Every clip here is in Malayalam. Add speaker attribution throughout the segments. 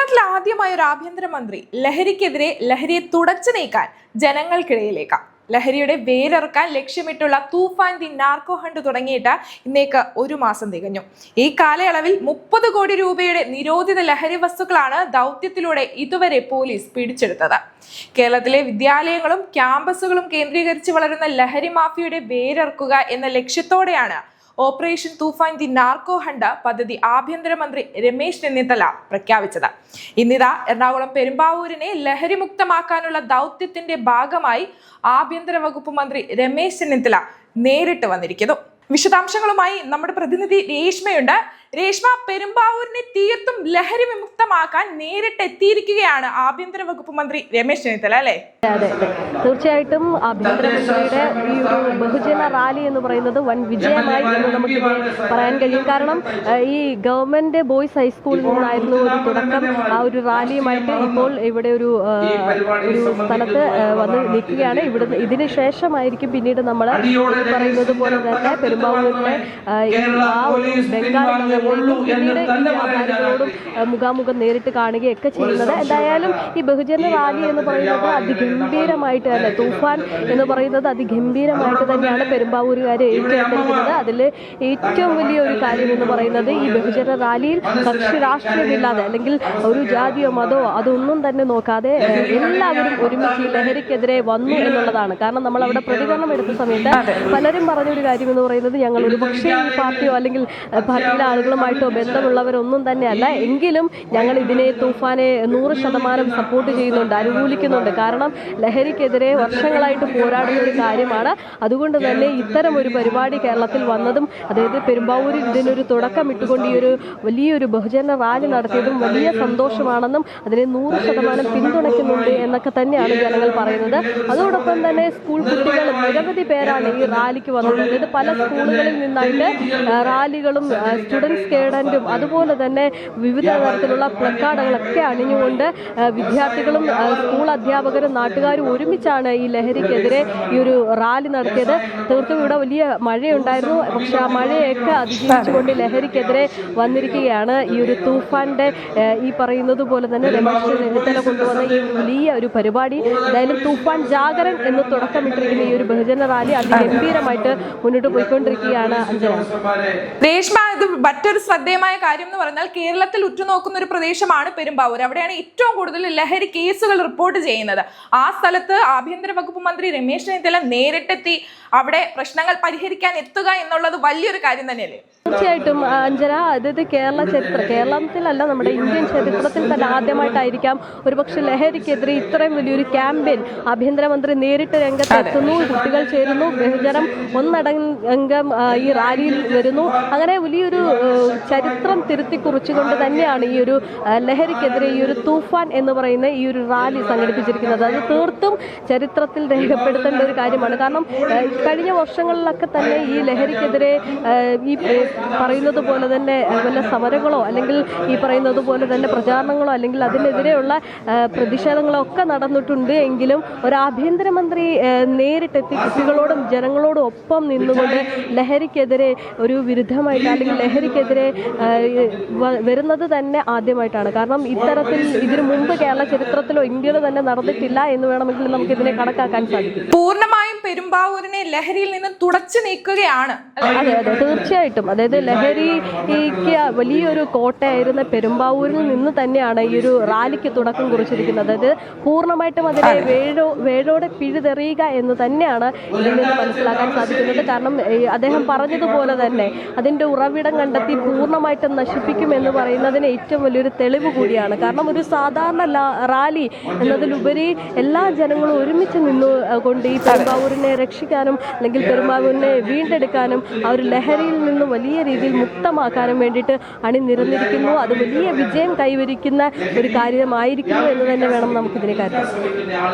Speaker 1: തമിഴ്നാട്ടിൽ ആദ്യമായ ഒരു ആഭ്യന്തരമന്ത്രി ലഹരിക്കെതിരെ ലഹരിയെ തുടച്ചു നീക്കാൻ ജനങ്ങൾക്കിടയിലേക്ക് ലഹരിയുടെ വേരറുക്കാൻ ലക്ഷ്യമിട്ടുള്ള തൂഫാൻ ദി നാർക്കോ ഹണ്ട് തുടങ്ങിയിട്ട് ഇന്നേക്ക് ഒരു മാസം തികഞ്ഞു. ഈ കാലയളവിൽ 30 കോടി രൂപയുടെ നിരോധിത ലഹരി വസ്തുക്കളാണ് ദൗത്യത്തിലൂടെ ഇതുവരെ പോലീസ് പിടിച്ചെടുത്തത്. കേരളത്തിലെ വിദ്യാലയങ്ങളും ക്യാമ്പസുകളും കേന്ദ്രീകരിച്ച് വളരുന്ന ലഹരി മാഫിയയുടെ വേരറുക്കുക എന്ന ലക്ഷ്യത്തോടെയാണ് operation Toofan the narco hunt പദ്ധതി ആഭ്യന്തരമന്ത്രി രമേശ് ചെന്നിത്തല പ്രഖ്യാപിച്ചത്. ഇന്നിതാ എറണാകുളം പെരുമ്പാവൂരിനെ ലഹരി മുക്തമാക്കാനുള്ള ദൗത്യത്തിന്റെ ഭാഗമായി ആഭ്യന്തര വകുപ്പ് മന്ത്രി രമേശ് ചെന്നിത്തല നേരിട്ട് വന്നിരിക്കുന്നു. വിശദാംശങ്ങളുമായി നമ്മുടെ പ്രതിനിധി രേഷ്മയുണ്ട്. രേഷ്മ, പെരുമ്പാവൂരിനെ തീർത്തും ലഹരി വിമുക്തമാക്കാൻ നേരിട്ട് എത്തിയിരിക്കുകയാണ് ആഭ്യന്തര വകുപ്പ് മന്ത്രി രമേശ് ചെന്നിത്തല, അല്ലേ?
Speaker 2: അതെ, തീർച്ചയായിട്ടും ആഭ്യന്തരമന്ത്രിയുടെ ഈ ഒരു ബഹുജന റാലി എന്ന് പറയുന്നത് വൻ വിജയമായി എന്ന് നമുക്ക് പറയാൻ കഴിയും. കാരണം ഈ ഗവൺമെന്റ് ബോയ്സ് ഹൈസ്കൂളിൽ നിന്നായിരുന്നു ഒരു തുടക്കം. ആ ഒരു റാലിയുമായിട്ട് ഇപ്പോൾ ഇവിടെ ഒരു സ്ഥലത്ത് വന്ന് നിൽക്കുകയാണ്. ഇതിന് ശേഷമായിരിക്കും പിന്നീട് നമ്മൾ പറയുന്നത് പോലെ തന്നെ പെരുമ്പാവൂരിലെ ആ ഒരു ബംഗാൾ പിന്നീട് വ്യാപാരികളോടും മുഖാമുഖം നേരിട്ട് കാണുകയൊക്കെ ചെയ്യുന്നത്. എന്തായാലും ഈ ബഹുജന റാലി എന്ന് പറയുന്നത് അതിഗംഭീരമായിട്ട് തന്നെ, തൂഫാൻ എന്ന് പറയുന്നത് അതിഗംഭീരമായിട്ട് തന്നെയാണ് പെരുമ്പാവൂരുകാരെ ഏറ്റെടുത്തിരിക്കുന്നത്. അതിൽ ഏറ്റവും വലിയ ഒരു കാര്യം എന്ന് പറയുന്നത് ഈ ബഹുജന റാലിയിൽ കക്ഷി രാഷ്ട്രീയമില്ലാതെ അല്ലെങ്കിൽ ഒരു ജാതിയോ മതമോ അതൊന്നും തന്നെ നോക്കാതെ എല്ലാവരും ഒരുമിച്ച് ഈ ലഹരിക്കെതിരെ വന്നു എന്നുള്ളതാണ്. കാരണം നമ്മൾ അവിടെ പ്രതികരണം എടുത്ത സമയത്ത് പലരും പറഞ്ഞൊരു കാര്യം എന്ന് പറയുന്നത് ഞങ്ങൾ ഒരു പക്ഷേ ഈ പാർട്ടിയോ അല്ലെങ്കിൽ പാർട്ടിയിലെ ആളുകളുമായിട്ടോ ബന്ധമുള്ളവരൊന്നും തന്നെയല്ല, എങ്കിലും ഞങ്ങൾ ഇതിനെ തൂഫാനെ 100% സപ്പോർട്ട് ചെയ്യുന്നുണ്ട്, അനുകൂലിക്കുന്നുണ്ട്. കാരണം ലഹരിക്കെതിരെ വർഷങ്ങളായിട്ട് പോരാടുന്ന ഒരു കാര്യമാണ്. അതുകൊണ്ട് തന്നെ ഇത്തരം ഒരു പരിപാടി കേരളത്തിൽ വന്നതും അതായത് പെരുമ്പാവൂരിൽ ഇതിനൊരു തുടക്കം ഇട്ടുകൊണ്ട് ഈ ഒരു വലിയൊരു ബഹുജന റാലി നടത്തിയതും വലിയ സന്തോഷമാണെന്നും അതിനെ 100% പിന്തുണയ്ക്കുന്നുണ്ട് എന്നൊക്കെ തന്നെയാണ് ജനങ്ങൾ പറയുന്നത്. അതോടൊപ്പം തന്നെ സ്കൂൾ കുട്ടികൾ നിരവധി പേരാണ് ഈ റാലിക്ക് വന്നത്. അതായത് പല സ്കൂളുകളിൽ നിന്നായിട്ട് റാലികളും സ്റ്റുഡൻസ് കേഡന്റും അതുപോലെ തന്നെ വിവിധ തരത്തിലുള്ള പ്ലക്കാർഡുകളൊക്കെ അണിഞ്ഞുകൊണ്ട് വിദ്യാർത്ഥികളും സ്കൂൾ അധ്യാപകരും നാട്ടുകാരും ഒരുമിച്ചാണ് ഈ ലഹരിക്കെതിരെ ഈ ഒരു റാലി നടത്തിയത്. തീർത്തും ഇവിടെ വലിയ മഴയുണ്ടായിരുന്നു. പക്ഷെ ആ മഴയൊക്കെ അതിജീവിച്ചുകൊണ്ട് ലഹരിക്കെതിരെ വന്നിരിക്കുകയാണ് ഈ ഒരു തൂഫാന്റെ ഈ പറയുന്നത് പോലെ തന്നെ രമേശ് ചെന്നിത്തല കൊണ്ടുവന്ന ഈ വലിയ ഒരു പരിപാടി. എന്തായാലും തൂഫാൻ ജാഗരൻ എന്ന് തുടക്കമിട്ടിരിക്കുന്ന ഈ ഒരു ബഹുജന റാലി അതിഗംഭീരമായിട്ട് മുന്നോട്ട് പോയിക്കൊണ്ടിരിക്കുകയാണ്.
Speaker 1: രേഷ്മ, ഇത് മറ്റൊരു ശ്രദ്ധേയമായ കാര്യം എന്ന് പറഞ്ഞാൽ കേരളത്തിൽ ഉറ്റുനോക്കുന്ന ഒരു പ്രദേശമാണ് പെരുമ്പാവൂർ. അവിടെയാണ് ഏറ്റവും കൂടുതൽ ലഹരി കേസുകൾ റിപ്പോർട്ട് ചെയ്യുന്നത്. ആ സ്ഥലത്ത് ആഭ്യന്തര വകുപ്പ് മന്ത്രി രമേശ് ചെന്നിത്തല നേരിട്ടെത്തി അവിടെ പ്രശ്നങ്ങൾ പരിഹരിക്കാൻ എത്തുക എന്നുള്ളത് വലിയൊരു കാര്യം തന്നെയല്ലേ?
Speaker 2: തീർച്ചയായിട്ടും അഞ്ജന, അതായത് കേരളത്തിലല്ല നമ്മുടെ ഇന്ത്യൻ ചരിത്രത്തിൽ തന്നെ ആദ്യമായിട്ടായിരിക്കാം ഒരുപക്ഷെ ലഹരിക്കെതിരെ ഇത്രയും വലിയൊരു ക്യാമ്പയിൻ ആഭ്യന്തരമന്ത്രി നേരിട്ട് രംഗത്തെത്തുന്നു. കുട്ടികൾ ചേരുന്നു, ബഹുജനം ഒന്നടങ്കം ഈ റാലിയിൽ വരുന്നു. അങ്ങനെ വലിയൊരു ചരിത്രം തിരുത്തി കുറിച്ചുകൊണ്ട് തന്നെയാണ് ഈ ഒരു ലഹരിക്കെതിരെ ഈ ഒരു തൂഫാൻ എന്ന് പറയുന്ന ഈ ഒരു റാലി സംഘടിപ്പിച്ചിരിക്കുന്നത്. അത് തീർത്തും ചരിത്രത്തിൽ രേഖപ്പെടുത്തേണ്ട ഒരു കാര്യമാണ്. കാരണം കഴിഞ്ഞ വർഷങ്ങളിലൊക്കെ തന്നെ ഈ ലഹരിക്കെതിരെ ഈ പറയുന്നത് പോലെ തന്നെ വല്ല സമരങ്ങളോ അല്ലെങ്കിൽ ഈ പറയുന്നത് പോലെ തന്നെ പ്രചാരണങ്ങളോ അല്ലെങ്കിൽ അതിനെതിരെയുള്ള പ്രതിഷേധങ്ങളോ ഒക്കെ നടന്നിട്ടുണ്ട്. എങ്കിലും ഒരു ആഭ്യന്തരമന്ത്രി നേരിട്ടെത്തി കുട്ടികളോടും ജനങ്ങളോടും ഒപ്പം നിന്നുകൊണ്ട് ലഹരിക്കെതിരെ ഒരു വിരുദ്ധമായിട്ട് അല്ലെങ്കിൽ ലഹരിക്കെതിരെ വരുന്നത് തന്നെ ആദ്യമായിട്ടാണ്. കാരണം ഇത്തരത്തിൽ ഇതിനു മുമ്പ് കേരള ചരിത്രത്തിലോ ഇന്ത്യയിലോ തന്നെ നടന്നിട്ടില്ല എന്ന് വേണമെങ്കിൽ നമുക്ക് ഇതിനെ കണക്കാക്കാൻ സാധിക്കും.
Speaker 1: പൂർണ്ണമായും പെരുമ്പാവൂരിനെ ലഹരിയിൽ നിന്ന് തുടച്ചു നീക്കുകയാണ്.
Speaker 2: അതെ, തീർച്ചയായിട്ടും. അതായത് ലഹരിക്ക് വലിയൊരു കോട്ടയായിരുന്ന പെരുമ്പാവൂരിൽ നിന്ന് തന്നെയാണ് ഈ ഒരു റാലിക്ക് തുടക്കം കുറിച്ചിരിക്കുന്നത്. അതായത് പൂർണ്ണമായിട്ടും അതിനെ വേഴോടെ പിഴുതെറിയുക എന്ന് തന്നെയാണ് ഇതിൽ നിന്ന് മനസ്സിലാക്കാൻ സാധിക്കുന്നത്. കാരണം അദ്ദേഹം പറഞ്ഞതുപോലെ തന്നെ അതിന്റെ ഉറവിടം കണ്ടെത്തി പൂർണ്ണമായിട്ടും നശിപ്പിക്കും എന്ന് പറയുന്നതിന് ഏറ്റവും വലിയൊരു തെളിവ് കൂടിയാണ്. കാരണം ഒരു സാധാരണ റാലി എന്നതിലുപരി എല്ലാ ജനങ്ങളും ഒരുമിച്ച് നിന്നുകൊണ്ട് ഈ പെരുമ്പാവൂരിനെ രക്ഷിക്കാനും അല്ലെങ്കിൽ പെരുമ്പാവൂരിനെ വീണ്ടെടുക്കാനും ആ ഒരു ലഹരിയിൽ നിന്നും വലിയ രീതിയിൽ മുക്തമാക്കാനും വേണ്ടിയിട്ട് അണിനിരന്നിരിക്കുന്നു. അത് വലിയ വിജയം കൈവരിക്കുന്ന ഒരു കാര്യമായിരിക്കുന്നു എന്ന് തന്നെ വേണം നമുക്കിതിനെ കരുതാൻ.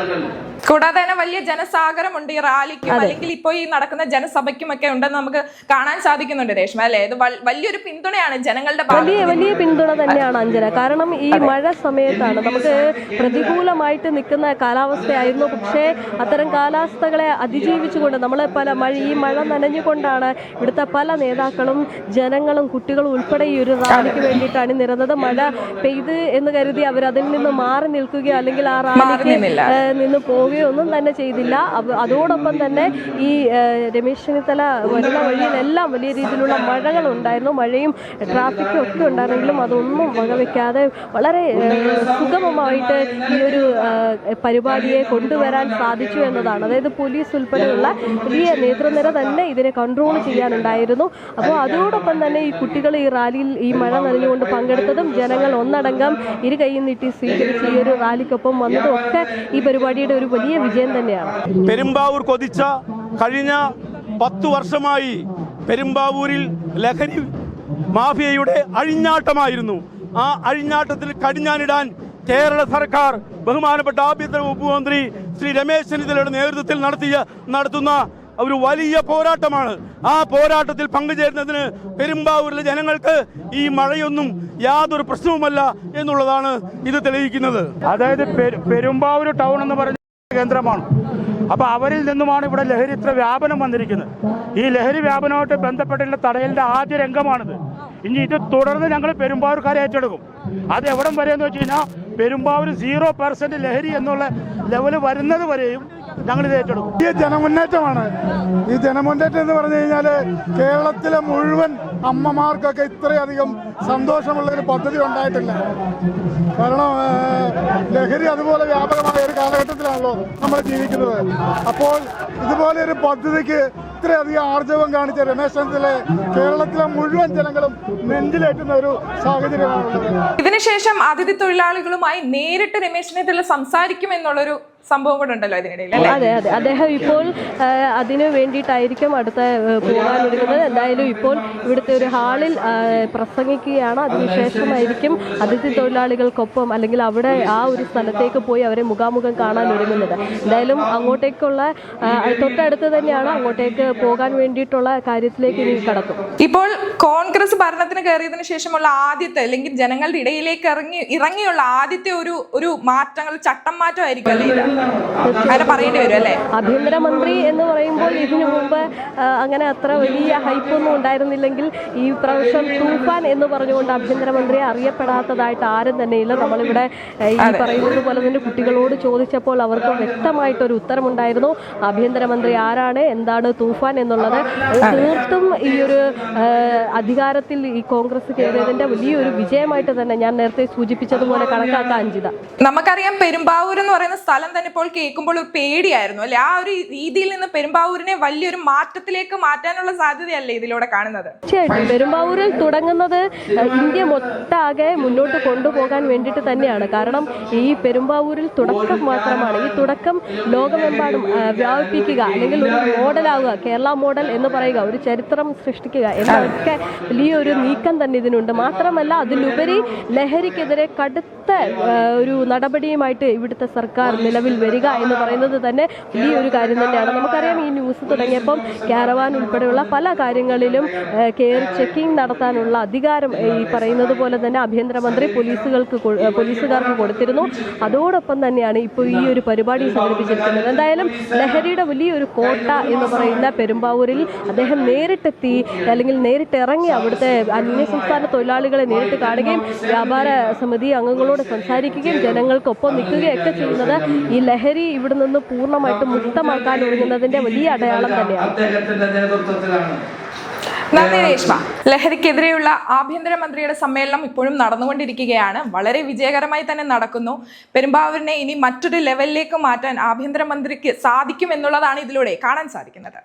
Speaker 1: കൂടാതെ തന്നെ വലിയ ജനസാഗരമുണ്ട് ഈ റാലിക്കും അല്ലെങ്കിൽ ഇപ്പോ ഈ നടക്കുന്ന ജനസഭയ്ക്കും ഒക്കെ ഉണ്ടെന്ന് നമുക്ക് കാണാൻ സാധിക്കുന്നുണ്ട് രേഷ്മ, അല്ലെ? ഇത് വലിയൊരു പിന്തുണയാണ് ജനങ്ങളുടെ
Speaker 2: വലിയ പിന്തുണ തന്നെയാണ് അഞ്ജന. കാരണം ഈ മഴ സമയത്താണ് നമുക്ക് പ്രതികൂലമായിട്ട് നിൽക്കുന്ന കാലാവസ്ഥയായിരുന്നു. പക്ഷേ അത്തരം കാലാവസ്ഥകളെ അതിജീവിച്ചുകൊണ്ട് നമ്മൾ ഈ മഴ നനഞ്ഞുകൊണ്ടാണ് ഇവിടുത്തെ പല നേതാക്കളും ജനങ്ങളും കുട്ടികളും ഉൾപ്പെടെ ഈ ഒരു റാലിക്ക് വേണ്ടിയിട്ടാണ് നിരന്നത്. മഴ പെയ്ത് എന്ന് കരുതി അവർ അതിൽ നിന്ന് മാറി നിൽക്കുകയോ അല്ലെങ്കിൽ ആ റാലിക്ക് നിന്ന് പോവുകയോ ഒന്നും തന്നെ ചെയ്തില്ല. അതോടൊപ്പം തന്നെ ഈ രമേശ് ചെന്നിത്തല വരുന്ന വഴിയിലെല്ലാം വലിയ രീതിയിലുള്ള മഴകൾ ഉണ്ടായിരുന്നു. മഴയും ട്രാഫിക്കും ഒക്കെ ഉണ്ടായിരുന്നെങ്കിലും അതൊന്നും വകവെക്കാതെ വളരെ സുഗമമായിട്ട് ഈ ഒരു പരിപാടിയെ കൊണ്ടുവരാൻ സാധിച്ചു എന്നതാണ്. അതായത് പോലീസ് ഉൾപ്പെടെയുള്ള വലിയ നേതൃനിര തന്നെ ഇതിനെ കൺട്രോൾ ചെയ്യാനുണ്ടായിരുന്നു. അപ്പോൾ അതോടൊപ്പം തന്നെ ഈ കുട്ടികൾ ഈ റാലിയിൽ ഈ മഴ നനഞ്ഞുകൊണ്ട് പങ്കെടുത്തതും ജനങ്ങൾ ഒന്നടങ്കം ഇരു കൈയും നീട്ടി സ്വീകരിച്ച് ഈ ഒരു റാലിക്കൊപ്പം വന്നതും ഒക്കെ ഈ പരിപാടിയുടെ ഒരു വലിയ വിജയം തന്നെയാണ്.
Speaker 3: പെരുമ്പാവൂർ കൊതിച്ച കഴിഞ്ഞ 10 വർഷമായി പെരുമ്പാവൂരിൽ ലഹരി മാഫിയയുടെ അഴിഞ്ഞാട്ടമായിരുന്നു. ആ അഴിഞ്ഞാട്ടത്തിൽ കടിഞ്ഞാനിടാൻ കേരള സർക്കാർ ബഹുമാനപ്പെട്ട ആഭ്യന്തര വകുപ്പ് മന്ത്രി ശ്രീ രമേശ് ചെന്നിത്തലയുടെ നേതൃത്വത്തിൽ നടത്തുന്ന ഒരു വലിയ പോരാട്ടമാണ്. ആ പോരാട്ടത്തിൽ പങ്കുചേരുന്നതിന് പെരുമ്പാവൂരിലെ ജനങ്ങൾക്ക് ഈ മഴയൊന്നും യാതൊരു പ്രശ്നവുമല്ല എന്നുള്ളതാണ് ഇത് തെളിയിക്കുന്നത്.
Speaker 4: അതായത് പെരുമ്പാവൂർ ടൗൺ എന്ന് പറഞ്ഞ കേന്ദ്രമാണ്. അപ്പോൾ അവരിൽ നിന്നുമാണ് ഇവിടെ ലഹരി ഇത്ര വ്യാപനം വന്നിരിക്കുന്നത്. ഈ ലഹരി വ്യാപനവുമായിട്ട് ബന്ധപ്പെട്ടുള്ള തടയലിൻ്റെ ആദ്യ രംഗമാണിത്. ഇനി ഇത് തുടർന്ന് ഞങ്ങൾ പെരുമ്പാവൂർക്കാരെ ഏറ്റെടുക്കും. അത് എവിടം വരെയെന്ന് വെച്ച് കഴിഞ്ഞാൽ പെരുമ്പാവൂർ 0% ലഹരി എന്നുള്ള ലെവൽ വരുന്നത് വരെയും ഞങ്ങളിത് ഏറ്റെടുക്കും.
Speaker 5: ഈ ജനമുന്നേറ്റമാണ്. ഈ ജനമുന്നേറ്റം എന്ന് പറഞ്ഞു കഴിഞ്ഞാൽ കേരളത്തിലെ മുഴുവൻ അമ്മമാർക്കൊക്കെ ഇത്രയധികം സന്തോഷമുള്ളൊരു പദ്ധതി ഉണ്ടായിട്ടില്ല. കാരണം ലഹരി അതുപോലെ വ്യാപകമായ ഒരു കാലഘട്ടത്തിലാണല്ലോ നമ്മൾ ജീവിക്കുന്നത്. അപ്പോൾ ഇതുപോലെ ഒരു പദ്ധതിക്ക് ഇത്രയധികം ആർജവം കാണിച്ച രമേശ് ചെന്നിത്തല കേരളത്തിലെ മുഴുവൻ ജനങ്ങളും നെഞ്ചിലേറ്റുന്ന ഒരു സാഹചര്യമാണുള്ളത്.
Speaker 1: ഇതിനുശേഷം അതിഥി തൊഴിലാളികളുമായി നേരിട്ട് രമേശ് ചെന്നിത്തല സംസാരിക്കുമെന്നുള്ളൊരു സംഭവം കൂടെ ഉണ്ടല്ലോ ഇതിനിടയിൽ.
Speaker 2: അതെ, അദ്ദേഹം ഇപ്പോൾ അതിനു വേണ്ടിയിട്ടായിരിക്കും അടുത്ത പോകാനൊരുങ്ങുന്നത്. എന്തായാലും ഇപ്പോൾ ഇവിടുത്തെ ഒരു ഹാളിൽ പ്രസംഗിക്കുകയാണ്. അതിനുശേഷമായിരിക്കും അതിഥി തൊഴിലാളികൾക്കൊപ്പം അല്ലെങ്കിൽ അവിടെ ആ ഒരു സ്ഥലത്തേക്ക് പോയി അവരെ മുഖാമുഖം കാണാൻ ഒരുങ്ങുന്നത്. എന്തായാലും അങ്ങോട്ടേക്കുള്ള തൊട്ടടുത്ത് തന്നെയാണ്. അങ്ങോട്ടേക്ക് പോകാൻ വേണ്ടിയിട്ടുള്ള കാര്യത്തിലേക്ക് ഇനി കടക്കും.
Speaker 1: ഇപ്പോൾ കോൺഗ്രസ് ഭരണത്തിന് കയറിയതിനു ശേഷമുള്ള ആദ്യത്തെ അല്ലെങ്കിൽ ജനങ്ങളുടെ ഇടയിലേക്ക് ഇറങ്ങിയുള്ള ആദ്യത്തെ ഒരു മാറ്റങ്ങൾ ചട്ടം മാറ്റമായിരിക്കും അല്ലേ ഇത്? അങ്ങനെ പറയേണ്ടി വരും അല്ലേ?
Speaker 2: ആഭ്യന്തരമന്ത്രി എന്ന് പറയുമ്പോൾ ഇതിനു മുമ്പ് അങ്ങനെ അത്ര വലിയ ഹൈപ്പൊന്നും ഉണ്ടായിരുന്നില്ലെങ്കിൽ ഈ പ്രാവശ്യം തൂഫാൻ എന്ന് പറഞ്ഞുകൊണ്ട് ആഭ്യന്തരമന്ത്രിയെ അറിയപ്പെടാത്തതായിട്ട് ആരും തന്നെയില്ല. നമ്മളിവിടെ ഈ പറയുന്നത് പോലെ തന്നെ കുട്ടികളോട് ചോദിച്ചപ്പോൾ അവർക്ക് വ്യക്തമായിട്ടൊരു ഉത്തരമുണ്ടായിരുന്നു. ആഭ്യന്തരമന്ത്രി ആരാണ്, എന്താണ് തൂഫാൻ എന്നുള്ളത്. തീർത്തും ഈ ഒരു അധികാരത്തിൽ ഈ കോൺഗ്രസ് കയറിയതിന്റെ വലിയൊരു വിജയമായിട്ട് തന്നെ ഞാൻ നേരത്തെ സൂചിപ്പിച്ചതുപോലെ കണക്കാക്കാം അഞ്ജിത.
Speaker 1: നമുക്കറിയാം പെരുമ്പാവൂർ എന്ന് പറയുന്ന സ്ഥലം തന്നെ ഇപ്പോൾ കേൾക്കുമ്പോൾ ഒരു പേടിയായിരുന്നു അല്ലെ? ആ ഒരു രീതിയിൽ നിന്ന് പെരുമ്പാവൂരിനെ വലിയൊരു മാറ്റത്തിലേക്ക് മാറ്റാനുള്ള സാധ്യതയല്ലേ ഇതിലൂടെ കാണുന്നത്?
Speaker 2: തീർച്ചയായിട്ടും പെരുമ്പാവൂരിൽ തുടങ്ങുന്നത് ഇന്ത്യ മൊട്ടാകെ മുന്നോട്ട് കൊണ്ടുപോകാൻ വേണ്ടിയിട്ട് തന്നെയാണ്. കാരണം ഈ പെരുമ്പാവൂരിൽ തുടക്കം മാത്രമാണ്. ഈ തുടക്കം ലോകമെമ്പാടും വ്യാപിപ്പിക്കുക അല്ലെങ്കിൽ ഒരു മോഡലാവുക, കേരള മോഡൽ എന്ന് പറയുക, ഒരു ചരിത്രം സൃഷ്ടിക്കുക എന്നൊക്കെ വലിയൊരു നീക്കം തന്നെ ഇതിനുണ്ട്. മാത്രമല്ല അതിലുപരി ലഹരിക്കെതിരെ കടുത്ത ഒരു നടപടിയുമായിട്ട് ഇവിടുത്തെ സർക്കാർ നിലവിൽ വരിക എന്ന് പറയുന്നത് തന്നെ വലിയൊരു കാര്യം തന്നെയാണ്. നമുക്കറിയാം ഈ ന്യൂസ് തുടങ്ങിയപ്പം കാരവാൻ ഉൾപ്പെടെയുള്ള പല കാര്യങ്ങളിലും കെയർ ചെക്കിംഗ് നടത്താനുള്ള അധികാരം ഈ പറയുന്നത് പോലെ തന്നെ ആഭ്യന്തരമന്ത്രി പോലീസുകാർക്ക് കൊടുത്തിരുന്നു. അതോടൊപ്പം തന്നെയാണ് ഇപ്പോൾ ഈ ഒരു പരിപാടി സംഘടിപ്പിച്ചിരിക്കുന്നത്. എന്തായാലും ലഹരിയുടെ വലിയൊരു കോട്ട എന്ന് പറയുന്ന പെരുമ്പാവൂരിൽ അദ്ദേഹം നേരിട്ടെത്തി അല്ലെങ്കിൽ നേരിട്ടിറങ്ങി അവിടുത്തെ അന്യസംസ്ഥാന തൊഴിലാളികളെ നേരിട്ട് കാണുകയും വ്യാപാര സമിതി അംഗങ്ങളോട് സംസാരിക്കുകയും ജനങ്ങൾക്കൊപ്പം നിൽക്കുകയൊക്കെ ചെയ്യുന്നത് ഈ ലഹരി ഇവിടെ നിന്ന് പൂർണ്ണമായിട്ട് മുക്തമാക്കാൻ ഒരുങ്ങുന്നതിന്റെ വലിയ അടയാളം തന്നെയാണ്.
Speaker 1: നന്ദി രേഷ്മ. ലഹരിക്കെതിരെയുള്ള ആഭ്യന്തരമന്ത്രിയുടെ സമ്മേളനം ഇപ്പോഴും നടന്നുകൊണ്ടിരിക്കുകയാണ്. വളരെ വിജയകരമായി തന്നെ നടക്കുന്നു. പെരുമ്പാവൂരിനെ ഇനി മറ്റൊരു ലെവലിലേക്ക് മാറ്റാൻ ആഭ്യന്തരമന്ത്രിക്ക് സാധിക്കും എന്നുള്ളതാണ് ഇതിലൂടെ കാണാൻ സാധിക്കുന്നത്.